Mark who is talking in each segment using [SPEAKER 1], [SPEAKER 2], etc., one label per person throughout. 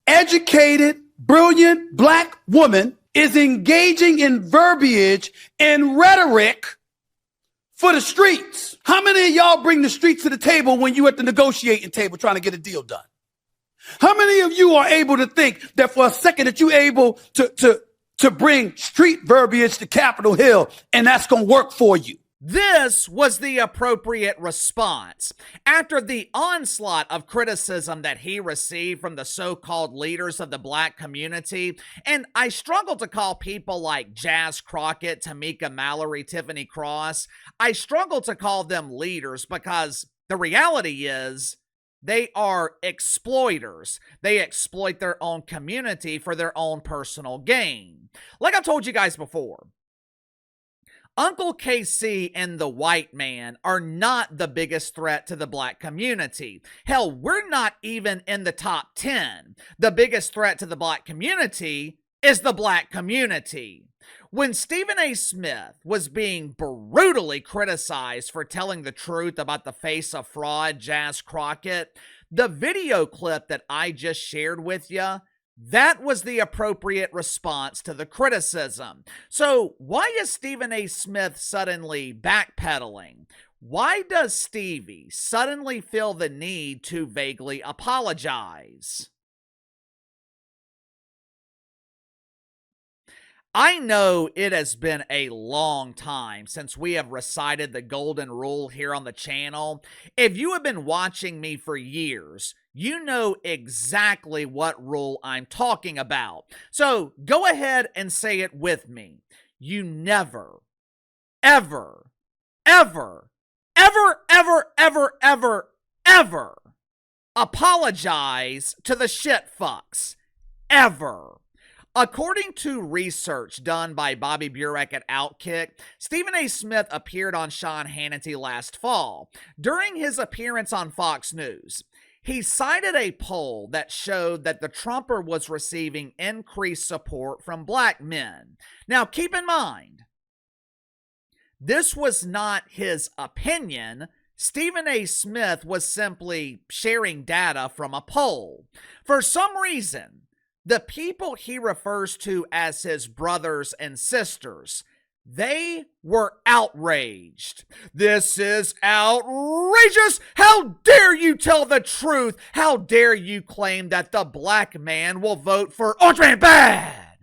[SPEAKER 1] educated, brilliant black woman is engaging in verbiage and rhetoric for the streets. How many of y'all bring the streets to the table when you at the negotiating table trying to get a deal done? How many of you are able to think that for a second that you're able to bring street verbiage to Capitol Hill and that's going to work for you?
[SPEAKER 2] This was the appropriate response. After the onslaught of criticism that he received from the so-called leaders of the black community, and I struggle to call people like Jasmine Crockett, Tamika Mallory, Tiffany Cross, I struggle to call them leaders because the reality is they are exploiters. They exploit their own community for their own personal gain. Like I've told you guys before, Uncle KC and the white man are not the biggest threat to the black community. Hell, we're not even in the top 10. The biggest threat to the black community is the black community. When Stephen A. Smith was being brutally criticized for telling the truth about the face of fraud, Jasmine Crockett, the video clip that I just shared with you, that was the appropriate response to the criticism. So why is Stephen A. Smith suddenly backpedaling? Why does Stevie suddenly feel the need to vaguely apologize? I know it has been a long time since we have recited the golden rule here on the channel. If you have been watching me for years, you know exactly what rule I'm talking about. So go ahead and say it with me. You never, ever, ever, ever, ever, ever, ever, ever apologize to the shit fucks. Ever. According to research done by Bobby Burek at Outkick, Stephen A. Smith appeared on Sean Hannity last fall. During his appearance on Fox News, he cited a poll that showed that the Trumper was receiving increased support from black men. Now, keep in mind, this was not his opinion. Stephen A. Smith was simply sharing data from a poll. For some reason, the people he refers to as his brothers and sisters, they were outraged. This is outrageous! How dare you tell the truth? How dare you claim that the black man will vote for Orange Man Bad?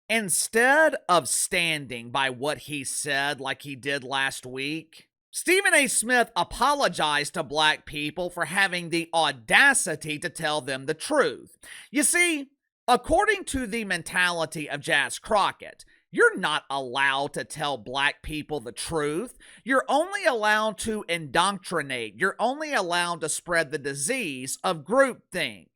[SPEAKER 2] Instead of standing by what he said like he did last week, Stephen A. Smith apologized to black people for having the audacity to tell them the truth. You see, according to the mentality of Jasmine Crockett, you're not allowed to tell black people the truth. You're only allowed to indoctrinate. You're only allowed to spread the disease of groupthink.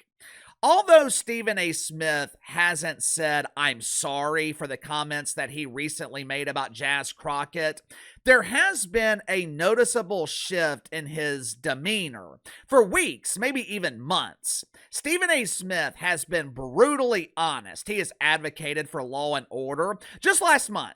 [SPEAKER 2] Although Stephen A. Smith hasn't said, "I'm sorry" for the comments that he recently made about Jasmine Crockett, there has been a noticeable shift in his demeanor. For weeks, maybe even months, Stephen A. Smith has been brutally honest. He has advocated for law and order. Just last month,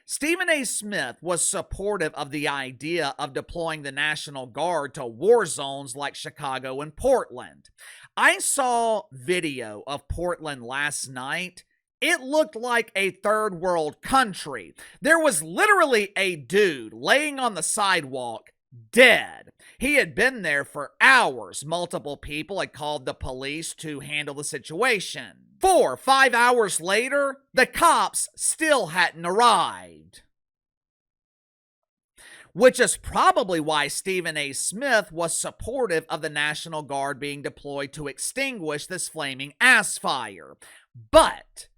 [SPEAKER 2] Stephen A. Smith was supportive of the idea of deploying the National Guard to war zones like Chicago and Portland. I saw video of Portland last night. It looked like a third world country. There was literally a dude laying on the sidewalk, dead. He had been there for hours. Multiple people had called the police to handle the situation. 4 or 5 hours later, the cops still hadn't arrived. Which is probably why Stephen A. Smith was supportive of the National Guard being deployed to extinguish this flaming ass fire. But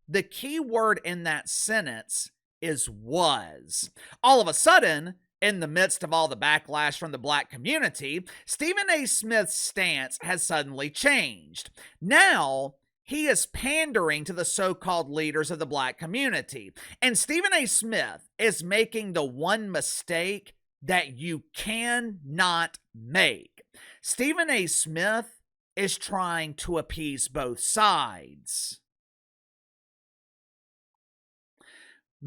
[SPEAKER 2] the key word in that sentence is was. All of a sudden, in the midst of all the backlash from the black community, Stephen A. Smith's stance has suddenly changed. Now, he is pandering to the so-called leaders of the black community. And Stephen A. Smith is making the one mistake that you cannot make. Stephen A. Smith is trying to appease both sides.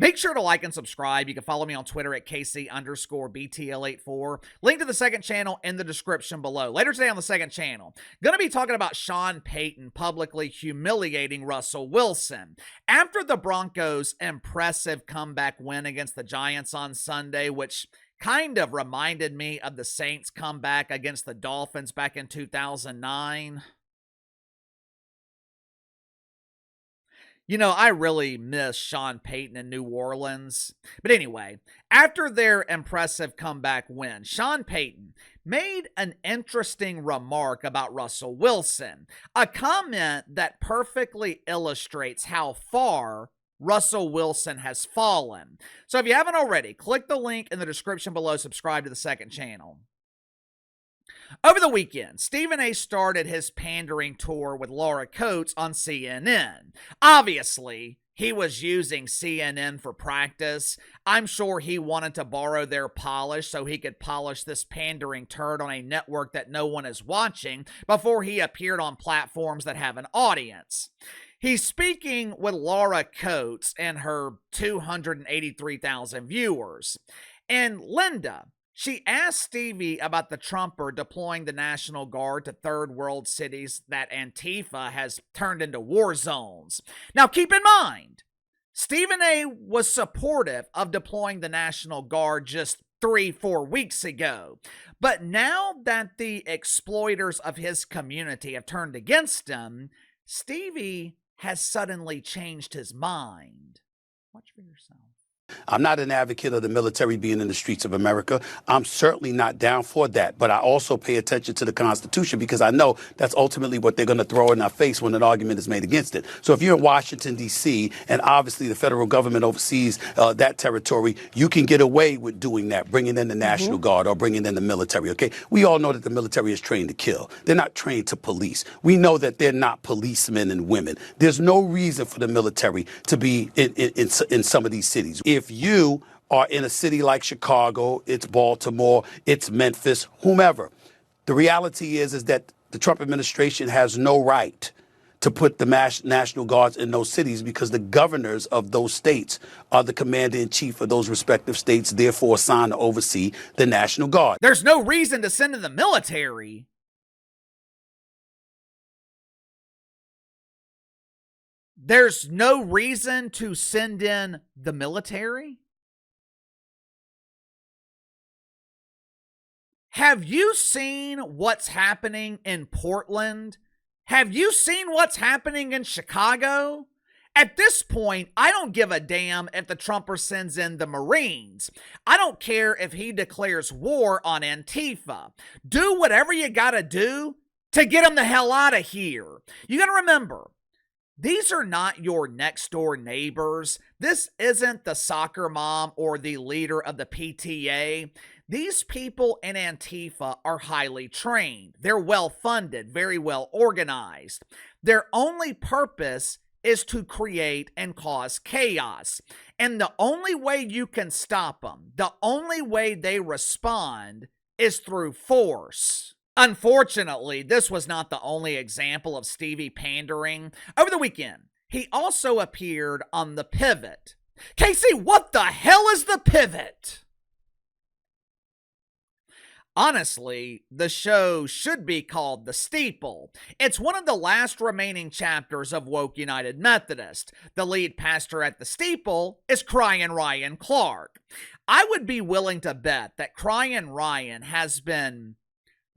[SPEAKER 2] Make sure to like and subscribe. You can follow me on Twitter at KC_BTL84. Link to the second channel in the description below. Later today on the second channel, going to be talking about Sean Payton publicly humiliating Russell Wilson. After the Broncos' impressive comeback win against the Giants on Sunday, which kind of reminded me of the Saints' comeback against the Dolphins back in 2009. You know, I really miss Sean Payton in New Orleans. But anyway, after their impressive comeback win, Sean Payton made an interesting remark about Russell Wilson, a comment that perfectly illustrates how far Russell Wilson has fallen. So if you haven't already, click the link in the description below, subscribe to the second channel. Over the weekend, Stephen A. started his pandering tour with Laura Coates on CNN. Obviously, he was using CNN for practice. I'm sure he wanted to borrow their polish so he could polish this pandering turd on a network that no one is watching before he appeared on platforms that have an audience. He's speaking with Laura Coates and her 283,000 viewers. And Linda, she asked Stevie about the Trumper deploying the National Guard to third world cities that Antifa has turned into war zones. Now, keep in mind, Stephen A. was supportive of deploying the National Guard just 3-4 weeks ago. But now that the exploiters of his community have turned against him, Stevie has suddenly changed his mind. Watch for yourself.
[SPEAKER 1] I'm not an advocate of the military being in the streets of America. I'm certainly not down for that. But I also pay attention to the Constitution because I know that's ultimately what they're going to throw in our face when an argument is made against it. So if you're in Washington, D.C., and obviously the federal government oversees that territory, you can get away with doing that, bringing in the National Guard or bringing in the military, okay? We all know that the military is trained to kill. They're not trained to police. We know that they're not policemen and women. There's no reason for the military to be in some of these cities. If you are in a city like Chicago, it's Baltimore, it's Memphis, whomever, the reality is that the Trump administration has no right to put the National Guards in those cities because the governors of those states are the commander-in-chief of those respective states, therefore assigned to oversee the National Guard.
[SPEAKER 2] There's no reason to send in the military. There's no reason to send in the military? Have you seen what's happening in Portland? Have you seen what's happening in Chicago? At this point, I don't give a damn if the Trumper sends in the Marines. I don't care if he declares war on Antifa. Do whatever you gotta do to get them the hell out of here. You gotta remember, these are not your next door neighbors. This isn't the soccer mom or the leader of the PTA. These people in Antifa are highly trained. They're well funded, very well organized. Their only purpose is to create and cause chaos. And the only way you can stop them, the only way they respond is through force. Unfortunately, this was not the only example of Stevie pandering. Over the weekend, he also appeared on The Pivot. Casey, what the hell is The Pivot? Honestly, the show should be called The Steeple. It's one of the last remaining chapters of Woke United Methodist. The lead pastor at The Steeple is Crying Ryan Clark. I would be willing to bet that Crying Ryan has been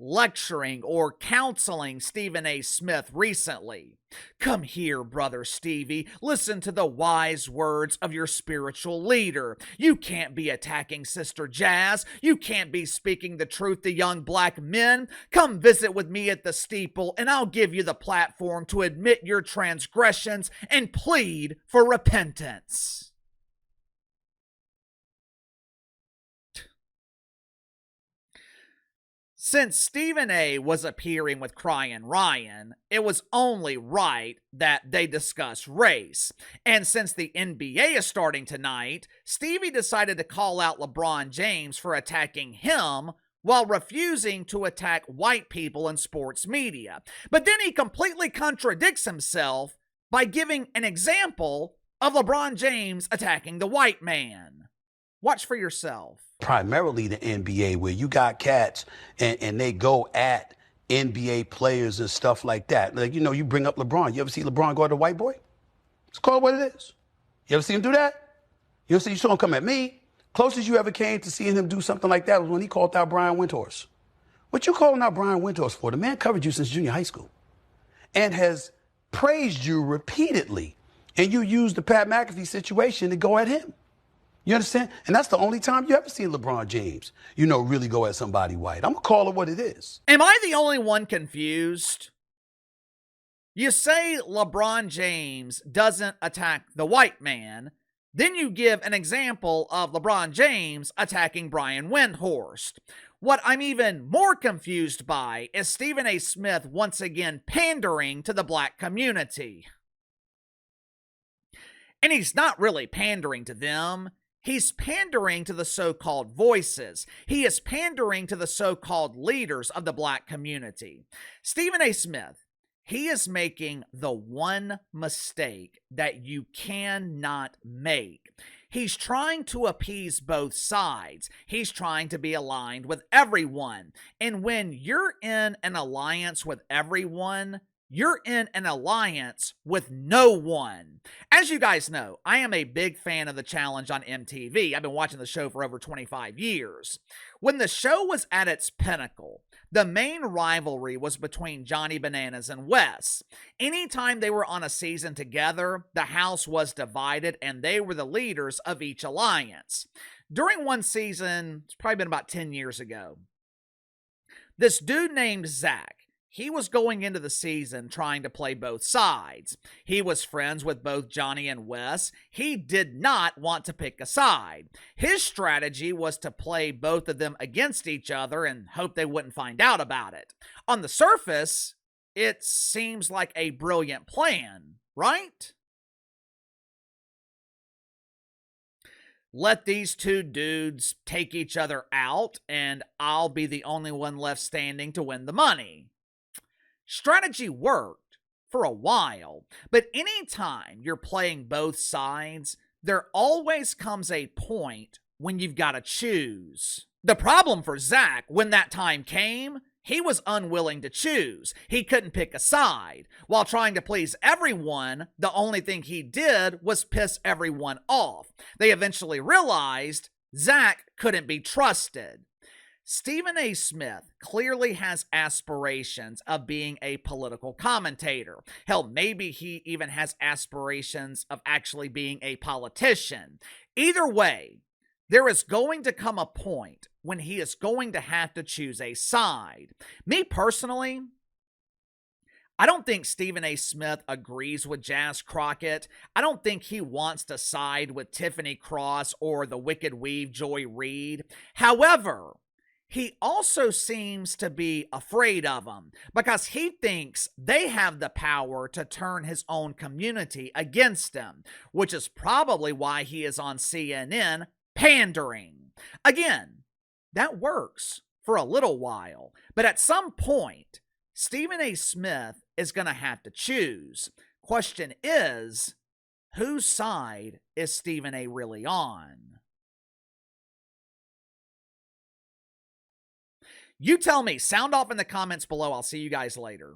[SPEAKER 2] lecturing or counseling Stephen A. Smith recently. Come here, brother Stevie. Listen to the wise words of your spiritual leader. You can't be attacking Sister Jazz. You can't be speaking the truth to young black men. Come visit with me at the Steeple, and I'll give you the platform to admit your transgressions and plead for repentance. Since Stephen A. was appearing with Crying Ryan, it was only right that they discuss race. And since the NBA is starting tonight, Stevie decided to call out LeBron James for attacking him while refusing to attack white people in sports media. But then he completely contradicts himself by giving an example of LeBron James attacking the white man. Watch for yourself.
[SPEAKER 1] Primarily the NBA, where you got cats and they go at NBA players and stuff like that. Like, you bring up LeBron. You ever see LeBron go at a white boy? It's called what it is. You ever see him do that? You saw him come at me. Closest you ever came to seeing him do something like that was when he called out Brian Windhorst. What you calling out Brian Windhorst for? The man covered you since junior high school and has praised you repeatedly. And you used the Pat McAfee situation to go at him. You understand? And that's the only time you ever seen LeBron James, really go at somebody white. I'm going to call it what it is.
[SPEAKER 2] Am I the only one confused? You say LeBron James doesn't attack the white man, then you give an example of LeBron James attacking Brian Windhorst. What I'm even more confused by is Stephen A. Smith once again pandering to the black community. And he's not really pandering to them. He's pandering to the so-called voices. He is pandering to the so-called leaders of the black community. Stephen A. Smith, he is making the one mistake that you cannot make. He's trying to appease both sides. He's trying to be aligned with everyone. And when you're in an alliance with everyone, you're in an alliance with no one. As you guys know, I am a big fan of The Challenge on MTV. I've been watching the show for over 25 years. When the show was at its pinnacle, the main rivalry was between Johnny Bananas and Wes. Anytime they were on a season together, the house was divided and they were the leaders of each alliance. During one season, it's probably been about 10 years ago, this dude named Zach, he was going into the season trying to play both sides. He was friends with both Johnny and Wes. He did not want to pick a side. His strategy was to play both of them against each other and hope they wouldn't find out about it. On the surface, it seems like a brilliant plan, right? Let these two dudes take each other out, and I'll be the only one left standing to win the money. Strategy worked for a while, but anytime you're playing both sides, there always comes a point when you've got to choose. The problem for Zach, when that time came, he was unwilling to choose. He couldn't pick a side. While trying to please everyone, the only thing he did was piss everyone off. They eventually realized Zach couldn't be trusted. Stephen A. Smith clearly has aspirations of being a political commentator. Hell, maybe he even has aspirations of actually being a politician. Either way, there is going to come a point when he is going to have to choose a side. Me personally, I don't think Stephen A. Smith agrees with Jasmine Crockett. I don't think he wants to side with Tiffany Cross or the Wicked Weave Joy Reid. However, he also seems to be afraid of them because he thinks they have the power to turn his own community against him, which is probably why he is on CNN pandering. Again, that works for a little while, but at some point, Stephen A. Smith is going to have to choose. Question is, whose side is Stephen A. really on? You tell me. Sound off in the comments below. I'll see you guys later.